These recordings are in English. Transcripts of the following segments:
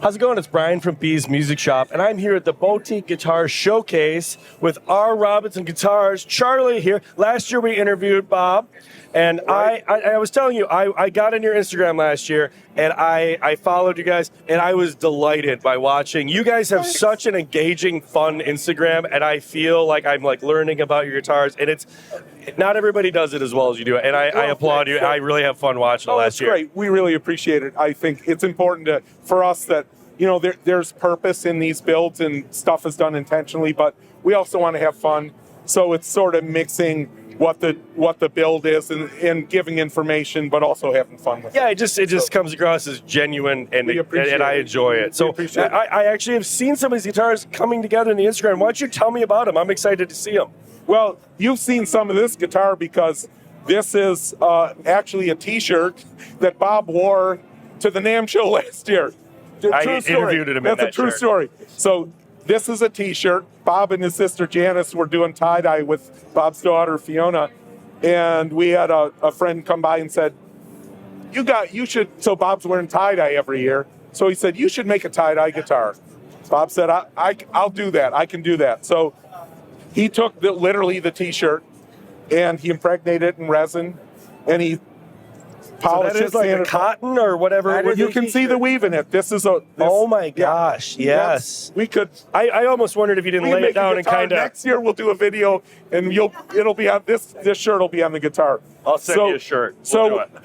How's it going? It's Brian from B's Music Shop, and I'm here at the Boutique Guitar Showcase with R. Robinson Guitars. Charlie here. Last year we interviewed Bob, and right. I was telling you, I got on your Instagram last year, and I followed you guys, and I was delighted by watching. You guys have such an engaging, fun Instagram, and I feel like I'm like learning about your guitars, and it's not everybody does it as well as you do it, and I applaud you. I really have fun watching it last year. Great. We really appreciate it. I think it's important for us that, you know, there's purpose in these builds and stuff is done intentionally, but we also want to have fun. So it's sort of mixing what the build is and giving information, but also having fun with it. Yeah, it just comes across as genuine, and I enjoy it. So I actually have seen some of these guitars coming together in the Instagram. Why don't you tell me about them? I'm excited to see them. Well, you've seen some of this guitar because this is actually a T-shirt that Bob wore to the NAMM show last year. I interviewed him. That's a true story. So this is a T-shirt. Bob and his sister Janice were doing tie-dye with Bob's daughter Fiona, and we had a friend come by and said, "You should." So Bob's wearing tie-dye every year. So he said, "You should make a tie-dye guitar." Bob said, "I'll do that. I can do that." So he took literally the T-shirt and he impregnated it in resin, and he polished it. So that is like a cotton or whatever. You can see the weave in it. This is a. Oh my gosh! Yes, we could. I almost wondered if you didn't lay it down and kind of. Next year we'll do a video, and it'll be on this shirt will be on the guitar. I'll send you a shirt.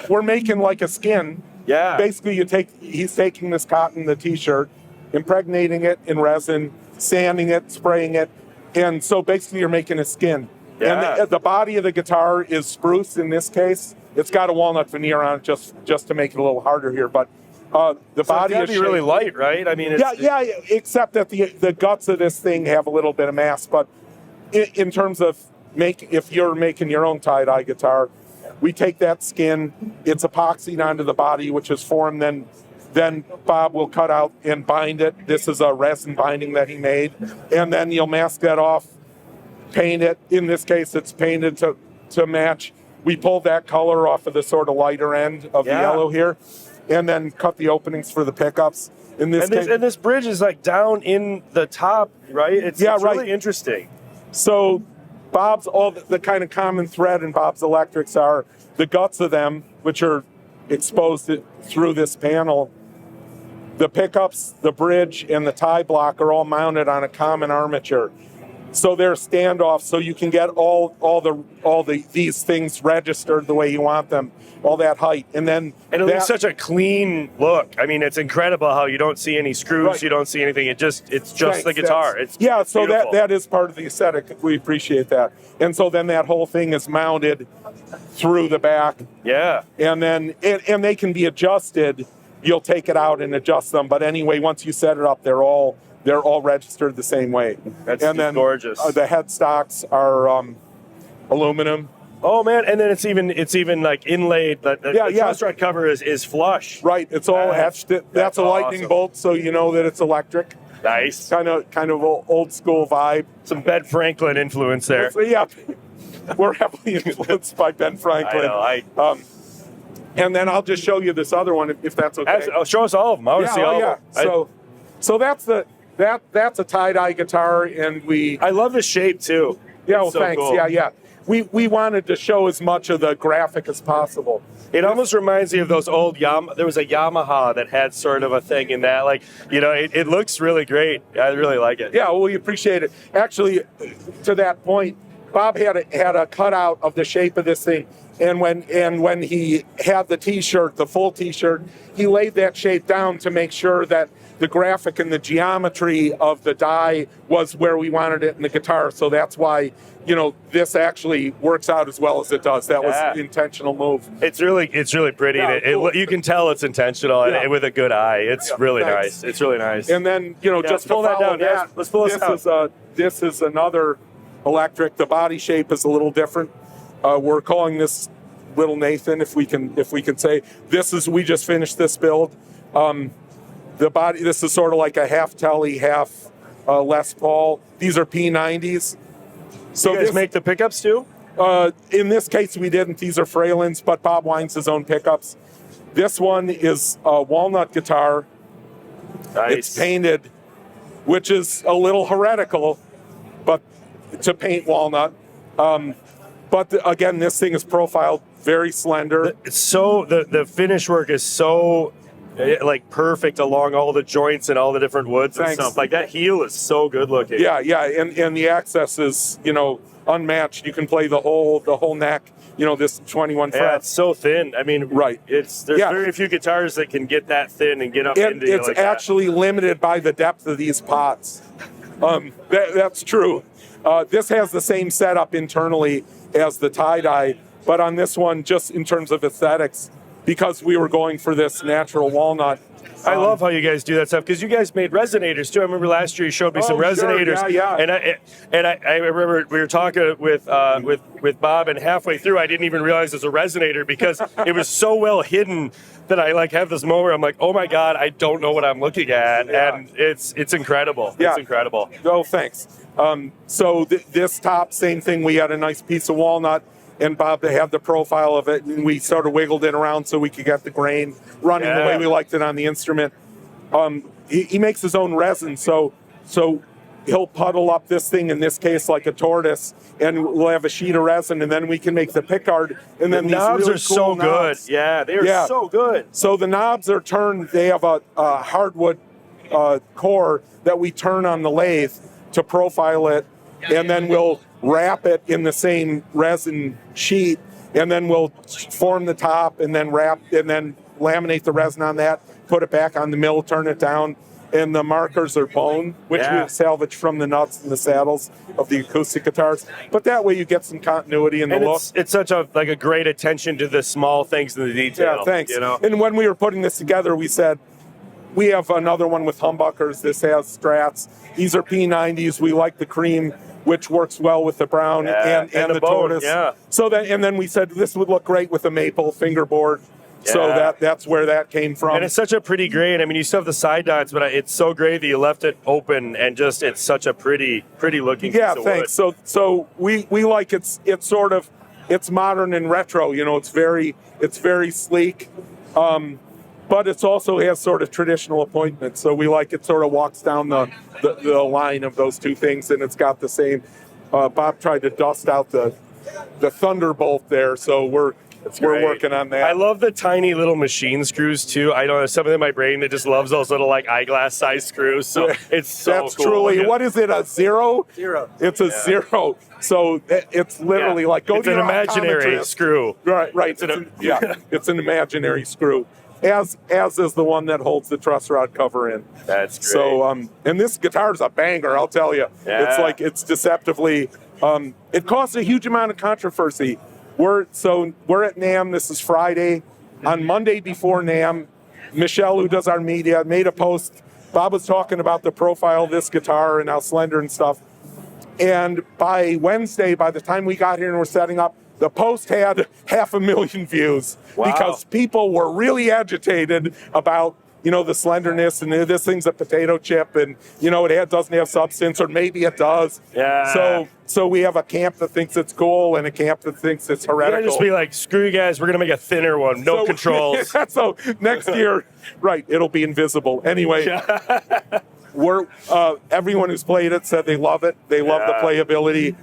We're making like a skin. Yeah. Basically, he's taking this cotton, the T-shirt, impregnating it in resin, sanding it, spraying it, and so basically you're making a skin. Yeah. And the body of the guitar is spruce in this case. It's got a walnut veneer on it just to make it a little harder here, but the body is really light, right? I mean, except that the guts of this thing have a little bit of mass. But in terms of if you're making your own tie-dye guitar, we take that skin, it's epoxied onto the body, which is formed. Then Bob will cut out and bind it. This is a resin binding that he made, and then you'll mask that off, paint it. In this case, it's painted to match. We pulled that color off of the sort of lighter end of the yellow here, and then cut the openings for the pickups. And this bridge is like down in the top, right? It's really interesting. So Bob's, all the kind of common thread in Bob's electrics are the guts of them, which are exposed through this panel. The pickups, the bridge, and the tie block are all mounted on a common armature. So they're standoff, so you can get all these things registered the way you want them, all that height, and it looks such a clean look. I mean, it's incredible how you don't see any screws, right. You don't see anything. It's just the guitar. It's so beautiful. that is part of the aesthetic. We appreciate that, and so then that whole thing is mounted through the back. Yeah, and then and they can be adjusted. You'll take it out and adjust them, but anyway, once you set it up, they're all registered the same way. That's gorgeous. The headstocks are aluminum. Oh man! And then it's even like inlaid. The strut cover is flush. Right. It's all etched. That's a lightning bolt, so you know that it's electric. Nice. Kind of old school vibe. Some Ben Franklin influence there. Yeah, we're heavily influenced by Ben Franklin. I know. And then I'll just show you this other one if that's okay. Show us all of them. I want to see all of them. So that's a tie-dye guitar, and I love the shape too. Yeah, well, thanks. Cool. Yeah. We wanted to show as much of the graphic as possible. It almost reminds me of those old there was a Yamaha that had sort of a thing in that, like, you know, it looks really great. I really like it. Yeah, well, we appreciate it. Actually, to that point, Bob had a cutout of the shape of this thing. And when he had the T-shirt, the full T-shirt, he laid that shape down to make sure that the graphic and the geometry of the die was where we wanted it in the guitar. So that's why, you know, this actually works out as well as it does. That was an intentional move. It's really pretty. Yeah, cool. You can tell it's intentional and with a good eye. It's really nice. It's really nice. And then, you know, just pull that down. Let's pull this out. This is another electric. The body shape is a little different. We're calling this Little Nathan, if we can say. We just finished this build. The body, this is sort of like a half Telly, half Les Paul. These are P90s. So you guys make the pickups too? In this case, we didn't. These are Fralins, but Bob winds his own pickups. This one is a Walnut guitar. Nice. It's painted, which is a little heretical, but to paint walnut. Again, this thing is profiled very slender. It's so the finish work is so like perfect along all the joints and all the different woods and stuff. Like that heel is so good looking. Yeah, and the access is unmatched. You can play the whole neck. This 21 fret. Yeah, it's so thin. I mean, right. There's very few guitars that can get that thin and get up into it. It's actually limited by the depth of these pots. That's true. This has the same setup internally as the tie-dye, but on this one, just in terms of aesthetics, because we were going for this natural walnut. I love how you guys do that stuff, because you guys made resonators too. I remember last year you showed me some resonators. Sure. Yeah. And I remember we were talking with Bob, and halfway through I didn't even realize it was a resonator because it was so well hidden that I like have this moment where I'm like, oh my God, I don't know what I'm looking at, and it's incredible. Yeah. It's incredible. Oh, thanks. So this top, same thing. We had a nice piece of walnut, and Bob had the profile of it, and we sort of wiggled it around so we could get the grain running the way we liked it on the instrument. He makes his own resin, so he'll puddle up this thing, in this case like a tortoise, and we'll have a sheet of resin, and then we can make the pickguard. And then the these knobs really are so good. Yeah, they are so good. So the knobs are turned. They have a hardwood core that we turn on the lathe to profile it, and then we'll wrap it in the same resin sheet, and then we'll form the top, and then wrap, and then laminate the resin on that, put it back on the mill, turn it down, and the markers are bone, which we salvage from the nuts and the saddles of the acoustic guitars. But that way you get some continuity in the look. It's such a great attention to the small things in the detail. Yeah, thanks. And when we were putting this together, we said, we have another one with humbuckers. This has strats. These are P90s. We like the cream, which works well with the brown and the bone, tortoise. Yeah. So then we said this would look great with a maple fingerboard. Yeah. So that's where that came from. And it's such a pretty grain. I mean, you still have the side dots, but it's so great that you left it open, and just it's such a pretty looking piece of thanks. wood. So we like it's sort of, it's modern and retro. It's very sleek. But it also has sort of traditional appointments. So we like it sort of walks down the line of those two things, and it's got the same. Bob tried to dust out the Thunderbolt there, so we're working on that. I love the tiny little machine screws too. I don't know, something in my brain that just loves those little like eyeglass size screws. So it's so That's cool. Truly, what is it, a zero? Zero. It's a zero. So it's literally like it's an imaginary screw. Right. It's an imaginary screw. As is the one that holds the truss rod cover in. That's great. So and this guitar is a banger, I'll tell you. Yeah. It's deceptively. It caused a huge amount of controversy. We're at NAMM. This is Friday. On Monday before NAMM, Michelle, who does our media, made a post. Bob was talking about the profile of this guitar and how slender and stuff. And by Wednesday, by the time we got here and we're setting up, the post had 500,000 views. Wow. Because people were really agitated about, the slenderness, and this thing's a potato chip, and, it doesn't have substance, or maybe it does. Yeah. So we have a camp that thinks it's cool and a camp that thinks it's heretical. You're just be like, screw you guys, we're going to make a thinner one, no controls. So next year, it'll be invisible. Anyway, everyone who's played it said they love it. They love the playability.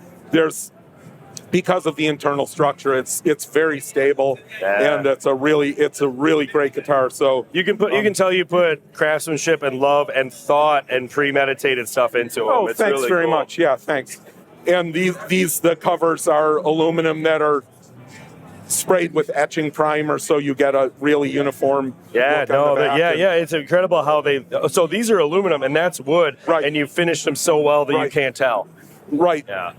Because of the internal structure, it's very stable, and it's a really great guitar. So you can tell you put craftsmanship and love and thought and premeditated stuff into them. Oh, it's thanks really very cool. much. Yeah, thanks. And the covers are aluminum that are sprayed with etching primer, so you get a really uniform. It's incredible how they. So these are aluminum and that's wood, right? And you finish them so well that you can't tell. Right. Yeah.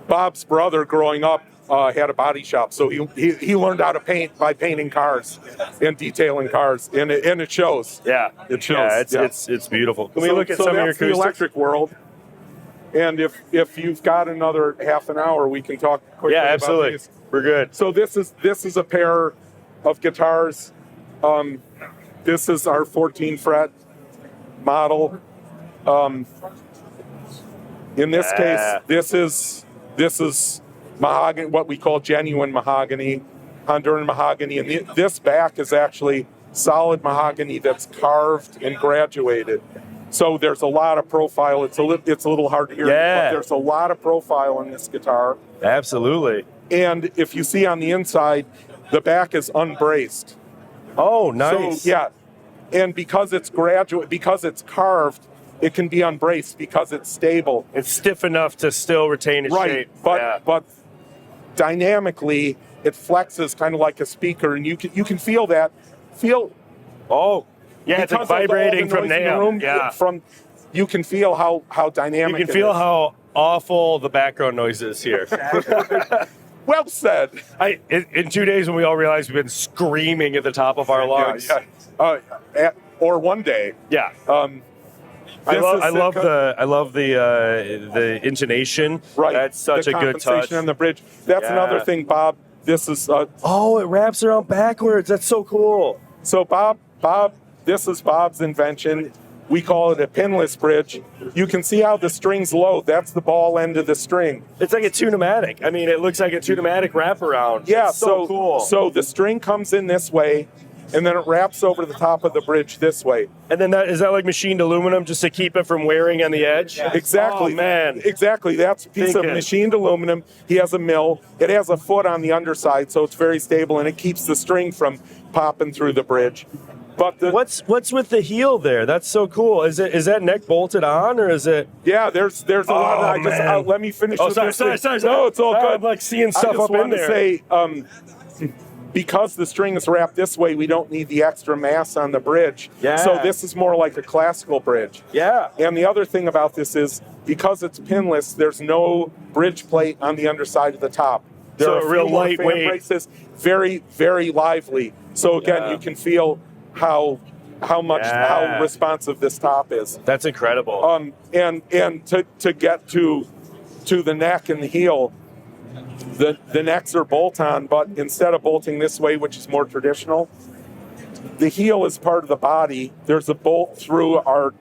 Bob's brother, growing up, had a body shop, so he learned how to paint by painting cars and detailing cars, and it shows. Yeah, it shows. Yeah, it's beautiful. Can we look at some of your acoustics? The electric world. And if you've got another half an hour, we can talk quickly. Yeah, absolutely. About these. We're good. So this is a pair of guitars. This is our 14 fret model. In this case, this is mahogany, what we call genuine mahogany, Honduran mahogany, and this back is actually solid mahogany that's carved and graduated. So there's a lot of profile. It's a little hard to hear, Yeah. but there's a lot of profile in this guitar. Absolutely. And if you see on the inside, the back is unbraced. Oh, nice. So, yeah. And because it's because it's carved, it can be unbraced because it's stable. It's stiff enough to still retain its shape. But dynamically, it flexes kind of like a speaker, and you can feel that. Oh, yeah, it's like because of all the vibrating from noise in the NAMM. room, Yeah. You can feel how dynamic You can feel how awful the background noise is here. well said. In 2 days when we all realized we've been screaming at the top of our lungs. Or one day. Yeah. I love the intonation. Right. That's such a good touch. The compensation on the bridge. That's another thing, Bob. This is oh, it wraps around backwards. That's so cool. So Bob, this is Bob's invention. We call it a pinless bridge. You can see how the string's low. That's the ball end of the string. It's like a tune-o-matic. I mean, it looks like a tune-o-matic wraparound. Yeah, it's so cool. So the string comes in this way, and then it wraps over the top of the bridge this way. And then is that like machined aluminum just to keep it from wearing on the edge? Yeah. Exactly. Oh, man. Exactly. That's a piece of machined aluminum. He has a mill. It has a foot on the underside, so it's very stable, and it keeps the string from popping through the bridge. But what's with the heel there? That's so cool. Is that neck bolted on, or is it? Yeah, there's a lot of. Let me finish. Oh, sorry. No, it's all good. I'm like seeing stuff up in there. I just want to say, because the string is wrapped this way, we don't need the extra mass on the bridge. Yeah. So this is more like a classical bridge. Yeah. And the other thing about this is, because it's pinless, there's no bridge plate on the underside of the top. There so are real lightweight. Braces, very, very lively. So again, you can feel how responsive this top is. That's incredible. And to get to the neck and the heel, the necks are bolt on, but instead of bolting this way, which is more traditional, the heel is part of the body. There's a bolt through our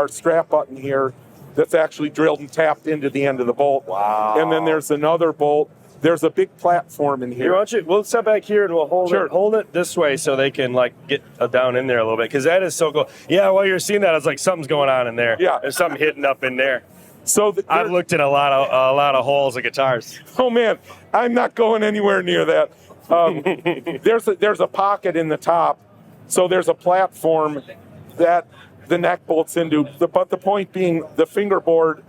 strap button here that's actually drilled and tapped into the end of the bolt. Wow. And then there's another bolt. There's a big platform in here. We'll step back here and we'll hold it this way so they can like get down in there a little bit, because that is so cool. Yeah, while you're seeing that, it's like something's going on in there. Yeah, there's something hidden up in there. So I've looked at a lot of holes of guitars. Oh man, I'm not going anywhere near that. There's a pocket in the top, so there's a platform that the neck bolts into. But the point being, the fingerboard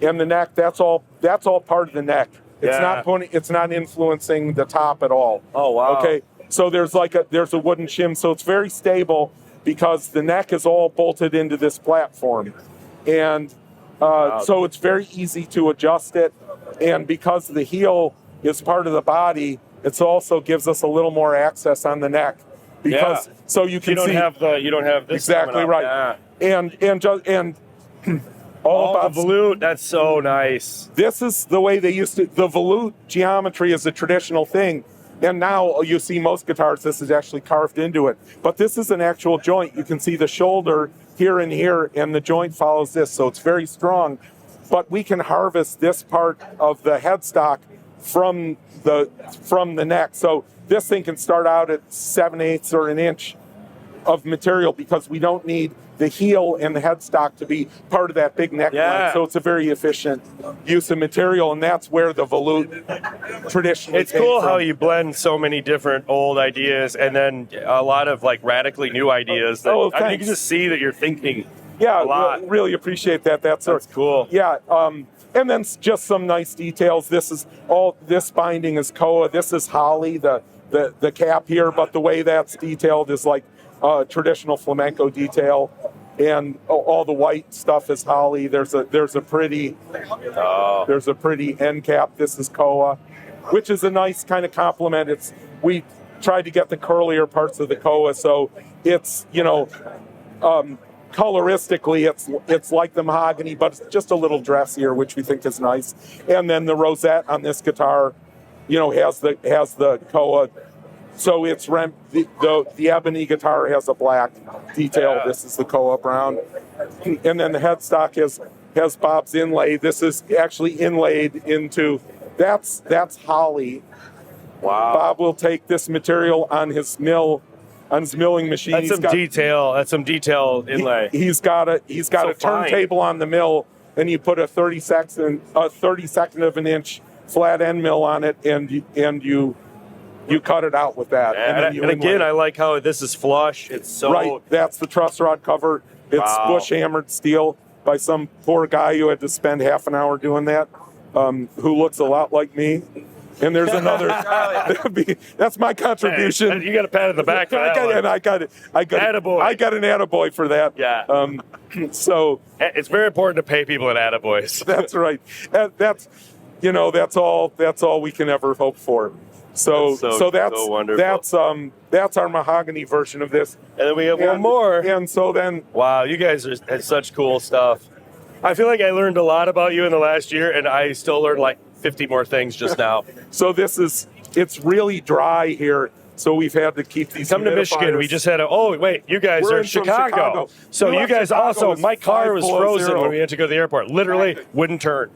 and the neck, that's all part of the neck. It's not influencing the top at all. Oh wow. Okay. So there's a wooden shim, so it's very stable because the neck is all bolted into this platform, and so it's very easy to adjust it. And because the heel is part of the body, it also gives us a little more access on the neck. Because so you can see you don't have this exactly right. Yeah. And all about the volute. That's so nice. This is the way they used to. The volute geometry is a traditional thing, and now you see most guitars. This is actually carved into it, but this is an actual joint. You can see the shoulder here and here, and the joint follows this, so it's very strong. But we can harvest this part of the headstock from the neck. So this thing can start out at 7/8 or an inch of material because we don't need the heel and the headstock to be part of that big neck line. So it's a very efficient use of material, and that's where the volute traditionally It's cool how you blend so many different old ideas and then a lot of like radically new ideas. That, I mean, you can just see that you're thinking a lot. Really appreciate that. That's cool. Yeah, and then just some nice details. This binding is koa. This is holly, the cap here, but the way that's detailed is like traditional flamenco detail, and all the white stuff is holly. There's a pretty end cap. This is koa, which is a nice kind of complement. We tried to get the curlier parts of the koa, so it's coloristically it's like the mahogany, but it's just a little dressier, which we think is nice. And then the rosette on this guitar, has the koa. So it's the ebony guitar has a black detail. Yeah. This is the koa brown, and then the headstock has Bob's inlay. This is actually inlaid into that's holly. Wow. Bob will take this material on his mill on his milling machine. That's some detail. That's some detail inlay. He's got a turntable on the mill, and you put a 32nd of an inch flat end mill on it, and you cut it out with that. And again, I like how this is flush. It's so right. That's the truss rod cover. It's bush hammered steel by some poor guy who had to spend half an hour doing that, who looks a lot like me. And there's another. That's my contribution. Hey, you got a pat in the back for that one. I got an attaboy for that. Yeah. So it's very important to pay people in attaboys. That's right. That's all we can ever hope for. So that's our mahogany version of this. And then we have one more. And so then, wow, you guys had such cool stuff. I feel like I learned a lot about you in the last year, and I still learned like 50 more things just now. So it's really dry here. So we've had to keep these. Come to Michigan. We just had you guys are in Chicago. So you guys also, my car was frozen when we had to go to the airport. Literally wouldn't turn.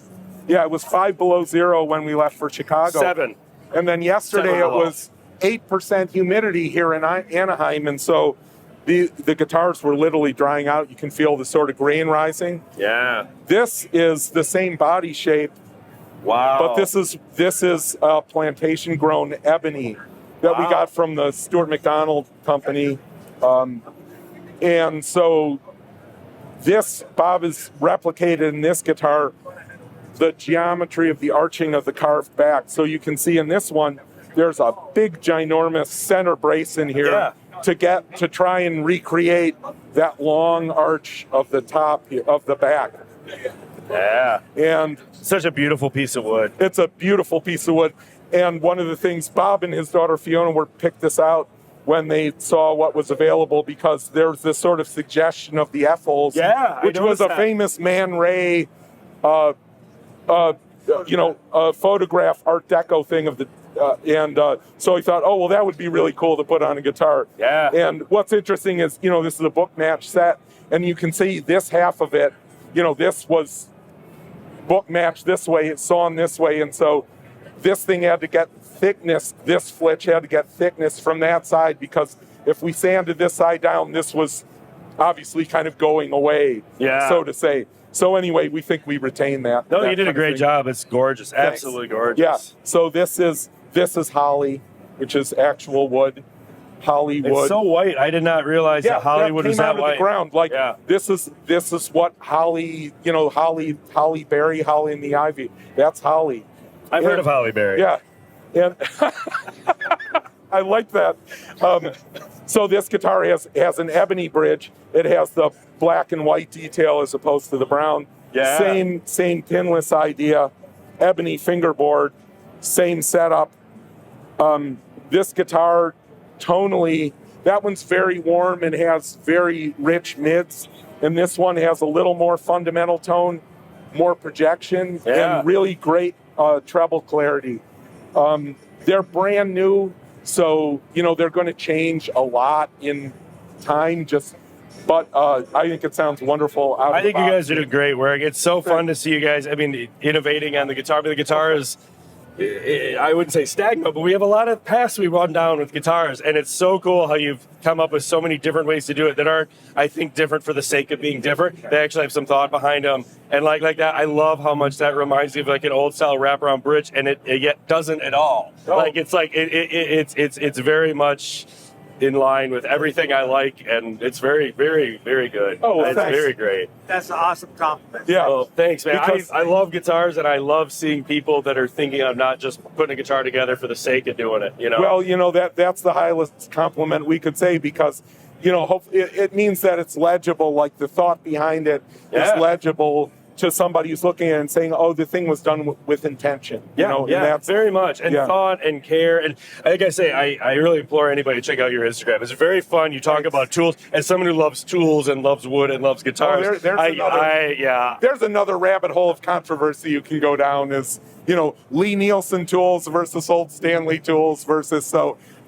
Yeah, it was 5 below zero when we left for Chicago. 7. And then yesterday it was 8% humidity here in Anaheim. And so the guitars were literally drying out. You can feel the sort of grain rising. Yeah. This is the same body shape. Wow. But this is plantation grown ebony that we got from the Stuart McDonald company. And so Bob has replicated in this guitar the geometry of the arching of the carved back. So you can see in this one, there's a big ginormous center brace in here to try and recreate that long arch of the top of the back. Yeah. And such a beautiful piece of wood. It's a beautiful piece of wood. And one of the things, Bob and his daughter Fiona picked this out when they saw what was available, because there's this sort of suggestion of the F-holes, which was a famous Man Ray, photograph Art Deco thing of the, so he thought, that would be really cool to put on a guitar. Yeah. And what's interesting is, this is a book match set, and you can see this half of it, this was book matched this way, it's sawn this way, and so this thing had to get thickness, this flitch had to get thickness from that side, because if we sanded this side down, this was obviously kind of going away, so to say. So anyway, we think we retained that. No, you did a great job. It's gorgeous. Thanks. Absolutely gorgeous. Yeah. So this is holly, which is actual wood. Hollywood. It's so white. I did not realize that Hollywood was that white. The ground. Like this is what holly, holly berry, holly in the ivy. That's holly. I've heard of holly berry. Yeah. And I like that. So this guitar has an ebony bridge. It has the black and white detail as opposed to the brown. Yeah. Same pinless idea. Ebony fingerboard. Same setup. This guitar, tonally, that one's very warm and has very rich mids. And this one has a little more fundamental tone, more projection, and really great treble clarity. They're brand new, so they're going to change a lot in time. But I think it sounds wonderful. I think you guys are doing great work. It's so fun to see you guys. I mean, innovating on the guitar. But the guitar is, I wouldn't say stagnant, but we have a lot of paths we run down with guitars, and it's so cool how you've come up with so many different ways to do it that aren't, I think, different for the sake of being different. They actually have some thought behind them, and like that, I love how much that reminds me of like an old style wraparound bridge, and it yet doesn't at all. Oh. It's very much in line with everything I like, and it's very, very, very good. Oh, it's thanks. Very great. That's an awesome compliment. Yeah. Oh, thanks, man. Because I love guitars, and I love seeing people that are thinking of not just putting a guitar together for the sake of doing it. Well, that's the highest compliment we could say, because it means that it's legible. Like the thought behind it is legible to somebody who's looking at it and saying, "Oh, the thing was done with intention." That's very much, and thought and care. And like I say, I really implore anybody to check out your Instagram. It's very fun. You talk about tools. As someone who loves tools and loves wood and loves guitars, there's another rabbit hole of controversy you can go down. Is Lee Nielsen tools versus old Stanley tools versus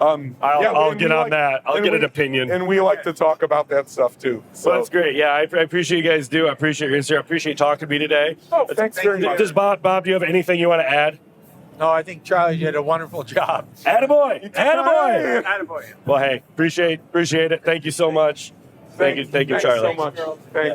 I'll get on that. I'll get an opinion. And we like to talk about that stuff too. So well, that's great. Yeah, I appreciate you guys do. I appreciate your Instagram. I appreciate you talking to me today. Oh, thanks very much. Does Bob, do you have anything you want to add? No, I think Charlie did a wonderful job. Attaboy! Attaboy! Attaboy. Well, hey, appreciate it. Thank you so much. Thank you, Thanks Charlie. so much. Thanks.